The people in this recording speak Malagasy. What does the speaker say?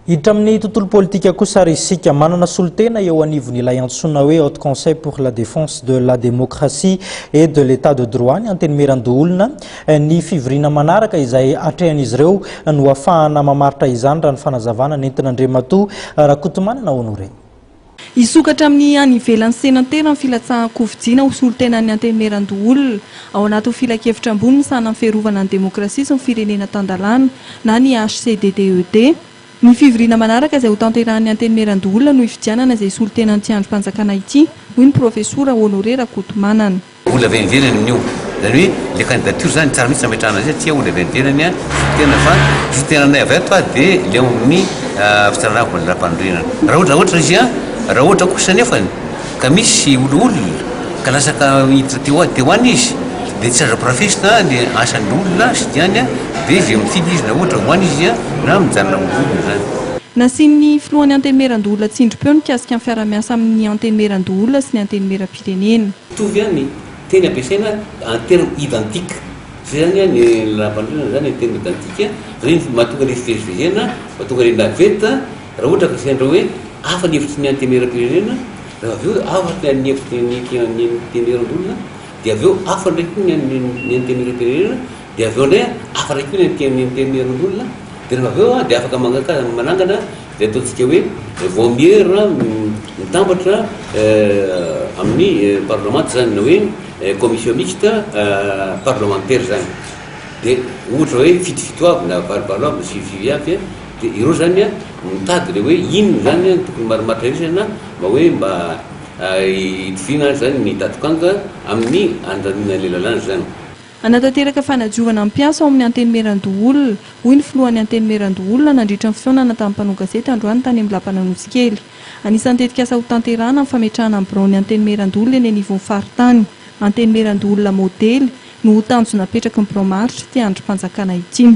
Hiditra amin'ny tontolo politika kosa ary isika manana solotena eo anivon'ilay antsoina hoe Haut Conseil pour la défense de la démocratie et de l'état de droit ny antenimieran-doholona ny fivoriana manaraka izay atrehan'izy ireo no ahafahana mamaritra izany raha ny fanazavana nentin'Andriamatoa Rakotomanana Honoré. Isokatra amin'ny any ivelan'ny senatera ny filatsahan-kofidiana ho solontenan'ny antenimieran-doholona ao anaty filakevitra ambony ny sahanany fiarovana ny demokrasia sy ny firenena tandalana na ny HCDDED. Ny fivoriana manaraka izay ho tanterahan'ny antenimieran-doholona no ifidianana izay solontenan'ny Andriampanjakana ity hoy ny profesora Honoré Rakotomanana. Olona avy ivelany amin'io zany hoe le candidature zany tsara mihitsy ametrahana azy tia olona avy ivelany a tena fa solontenanay avy ato dia le amin'ny fitsaranako ny ram-pandrenana raha ohatra izy raha ohatra kosa nefany ka misy olona ka lasaka hiditra teo any izy dia tsy azo profesina dia asan'ny olona sy diany dia izay mifidy izy na ohatra hoany izy na mijanona olona zany. Nasian'ny filohan'ny antenimieran-doholona Tsindropeo nikasika ny fiara-miasa amin'ny antenimieran-doholona sy ny antenimieram-pirenena. Mitovy ihany teny ampiasaina en terme identique zay zany ny ram-pandrenana zany en terme identique zany mahatonga ilay fivezivezena mahatonga ilay naveta raha ohatra ka sendra hoe hafa ny hevitry ny antenimieram-pirenena raha avy eo hafa ny hevitry ny antenimieran-doholona dia avy eo hafa ndraiky ny antenimieram-pirenena dia avy eo ndray hafa ndraiky ny antenimieran-doholona dia rehefa avy eo dia afaka manangana dia ataontsika hoe vaut mieux mitambatra amin'ny parlement zany na hoe commission mixte parlementaire zany dia ohatra hoe fito avy na valopalo avy na sivy avy dia ireo zany mitady le hoe inona zany tokony marimaritra irisana mba hoe mba hitovina zany ny tatokanga amin'ny andramina le lalàna zany. Anatanteraka fanadiovana ampiasa ao amin'ny antenimieran-doholona hoy ny filohan'ny antenimieran-doholona nandritra ny fionana tamin'ny mpanao gazety androany tany amin'ny lapananosikely. Anisan'ny tetika asa ho tanterahana amin'ny fametrahana amin'ny birao ny antenimieran-doholona eny anivon'ny faritany. Antenimieran-doholona modely no ho tanjona napetraky ny birao maritra ty Andrimpanjakana ity.